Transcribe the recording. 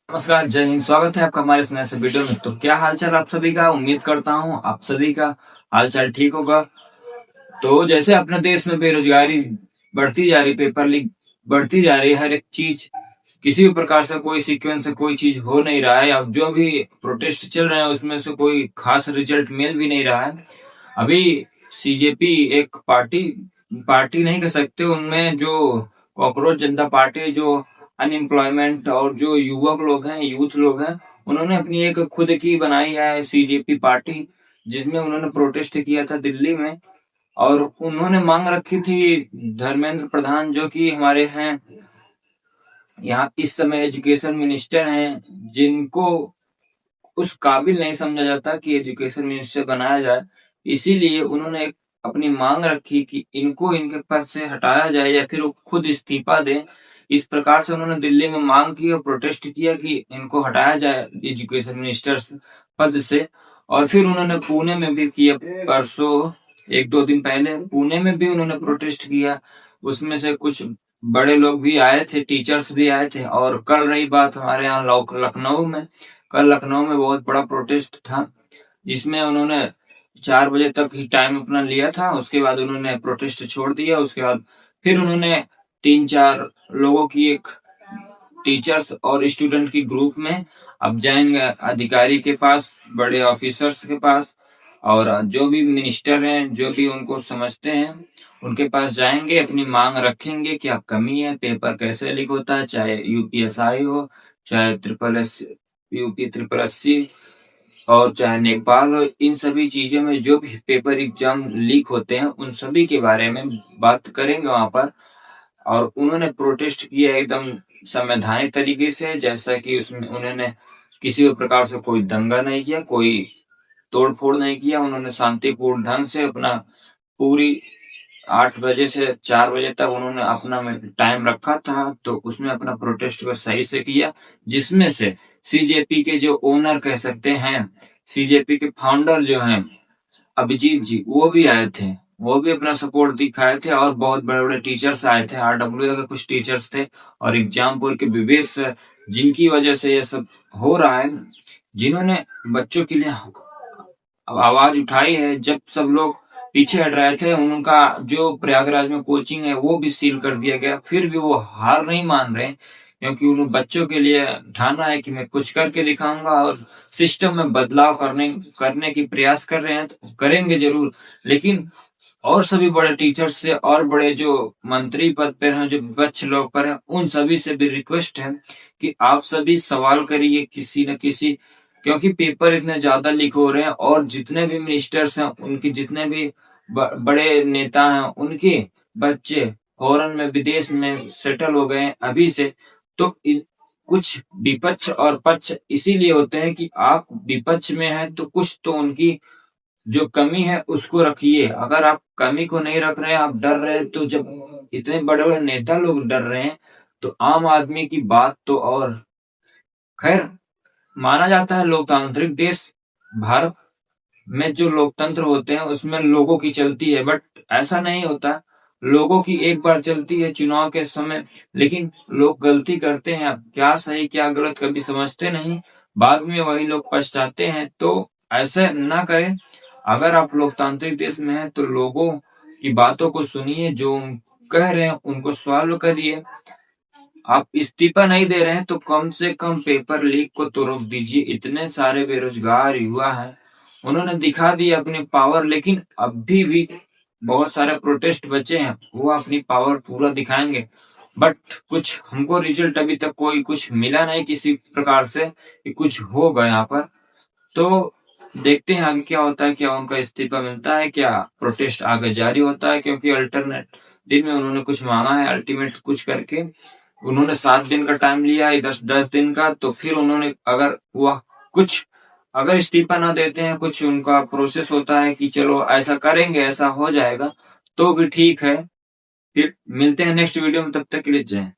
नमस्कार, जय हिंद। स्वागत है आपका हमारे इस नए से वीडियो में। तो क्या हालचाल आप सभी का। उम्मीद करता हूँ आप सभी का हालचाल ठीक होगा। तो जैसे अपने देश में बेरोजगारी बढ़ती जा रही, पेपर लीक बढ़ती जा रही, हर एक चीज किसी भी प्रकार से कोई सीक्वेंस से कोई चीज हो नहीं रहा है। अब जो भी प्रोटेस्ट चल रहे हैं उसमें से कोई खास रिजल्ट मिल भी नहीं रहा है। अभी सीजेपी एक पार्टी नहीं कह सकते, उनमें जो कॉकरोच जनता पार्टी, जो अनएम्प्लॉयमेंट और जो युवक लोग हैं, यूथ लोग हैं, उन्होंने अपनी एक खुद की बनाई है सीजेपी पार्टी, जिसमें उन्होंने प्रोटेस्ट किया था दिल्ली में। और उन्होंने मांग रखी थी धर्मेंद्र प्रधान, जो कि हमारे हैं यहाँ इस समय एजुकेशन मिनिस्टर हैं, जिनको उस काबिल नहीं समझा जाता कि एजुकेशन मिनिस्टर बनाया जाए। इसीलिए उन्होंने एक अपनी मांग रखी कि इनको इनके पद से हटाया जाए या फिर वो खुद इस्तीफा दें। इस प्रकार से उन्होंने दिल्ली में मांग की और प्रोटेस्ट किया कि इनको हटाया जाए एजुकेशन मिनिस्टर पद से। और फिर उन्होंने पुणे में भी किया, परसों एक दो दिन पहले पुणे में भी उन्होंने प्रोटेस्ट किया। उसमें से कुछ बड़े लोग भी आए थे, टीचर्स भी आए थे। और कल रही बात हमारे यहाँ लखनऊ में, कल लखनऊ में बहुत बड़ा प्रोटेस्ट था, जिसमें उन्होंने 4 बजे तक ही टाइम अपना लिया था। उसके बाद उन्होंने प्रोटेस्ट छोड़ दिया। उसके बाद फिर उन्होंने 3-4 लोगों की एक टीचर्स और स्टूडेंट की ग्रुप में अब जाएंगे अधिकारी के पास, बड़े ऑफिसर्स के पास, और जो भी मिनिस्टर हैं, जो भी उनको समझते हैं, उनके पास जाएंगे, अपनी मांग रखेंगे क्या कमी है, पेपर कैसे लीक होता है, चाहे यूपीएसआई हो, चाहे यूपी 8080, और चाहे नेपाल हो। इन सभी चीजों में जो भी पेपर एग्जाम लीक होते हैं उन सभी के बारे में बात करेंगे वहां पर। और उन्होंने प्रोटेस्ट किया एकदम संवैधानिक तरीके से, जैसा कि उसमें उन्होंने किसी भी प्रकार से कोई दंगा नहीं किया, कोई तोड़ फोड़ नहीं किया। उन्होंने शांतिपूर्ण ढंग से अपना पूरी 8 बजे से 4 बजे तक उन्होंने अपना टाइम रखा था, तो उसमें अपना प्रोटेस्ट को सही से किया। जिसमें से सीजेपी के जो ओनर कह सकते हैं, सीजेपी के फाउंडर जो हैं अभिजीत जी, वो भी आए थे। वो भी अपना सपोर्ट दिखाए थे। और बहुत बड़े बड़े टीचर्स आए थे, आरडब्ल्यू के कुछ टीचर्स थे, और एग्जामपुर के विवेक सर, जिनकी वजह से ये सब हो रहा है, जिन्होंने बच्चों के लिए आवाज उठाई है। जब सब लोग पीछे हट रहे थे, उनका जो प्रयागराज में कोचिंग है वो भी सील कर दिया गया, फिर भी वो हार नहीं मान रहे, क्योंकि उन बच्चों के लिए ठाना है कि मैं कुछ करके दिखाऊंगा। और सिस्टम में बदलाव करने की प्रयास कर रहे हैं, तो करेंगे जरूर। लेकिन और सभी बड़े टीचर्स से और बड़े जो मंत्री पद पर हैं, जो विपक्ष लोग पर हैं, उन सभी से भी रिक्वेस्ट है कि आप सभी सवाल करिए किसी न किसी, क्योंकि पेपर इतने ज्यादा लीक हो रहे हैं। और जितने भी मिनिस्टर्स हैं, उनके जितने भी बड़े नेता हैं, उनके बच्चे फॉरेन में, विदेश में सेटल हो गए हैं अभी से। तो कुछ विपक्ष और पक्ष इसीलिए होते हैं कि आप विपक्ष में हैं तो कुछ तो उनकी जो कमी है उसको रखिए। अगर आप कमी को नहीं रख रहे हैं, आप डर रहे हैं, तो जब इतने बड़े बड़े नेता लोग डर रहे हैं, तो आम आदमी की बात तो और। खैर, माना जाता है लोकतांत्रिक देश भारत में जो लोकतंत्र होते हैं उसमें लोगों की चलती है, बट ऐसा नहीं होता। लोगों की एक बार चलती है चुनाव के समय, लेकिन लोग गलती करते हैं, क्या सही क्या गलत कभी समझते नहीं, बाद में वही लोग पछताते हैं। तो ऐसा ना करें। अगर आप लोकतांत्रिक देश में हैं तो लोगों की बातों को सुनिए, जो कह रहे हैं उनको सॉल्व करिए। आप इस्तीफा नहीं दे रहे हैं तो कम से कम पेपर लीक को तो रोक दीजिए। इतने सारे बेरोजगार युवा हैं, उन्होंने दिखा दी अपनी पावर, लेकिन अभी भी बहुत सारे प्रोटेस्ट बचे हैं, वो अपनी पावर पूरा दिखाएंगे। बट कुछ हमको रिजल्ट अभी तक कोई कुछ मिला नहीं किसी प्रकार से कि कुछ होगा यहाँ पर। तो देखते हैं आगे क्या होता है, क्या उनका इस्तीफा मिलता है, क्या प्रोटेस्ट आगे जारी होता है। क्योंकि अल्टरनेट दिन में उन्होंने कुछ मांगा है, अल्टीमेट कुछ करके उन्होंने 7 दिन का टाइम लिया है, 10-10 दिन का। तो फिर उन्होंने अगर वह कुछ अगर इस्तीफा ना देते हैं, कुछ उनका प्रोसेस होता है कि चलो ऐसा करेंगे, ऐसा हो जाएगा, तो भी ठीक है। फिर मिलते हैं नेक्स्ट वीडियो में, तब तक के लिए जय।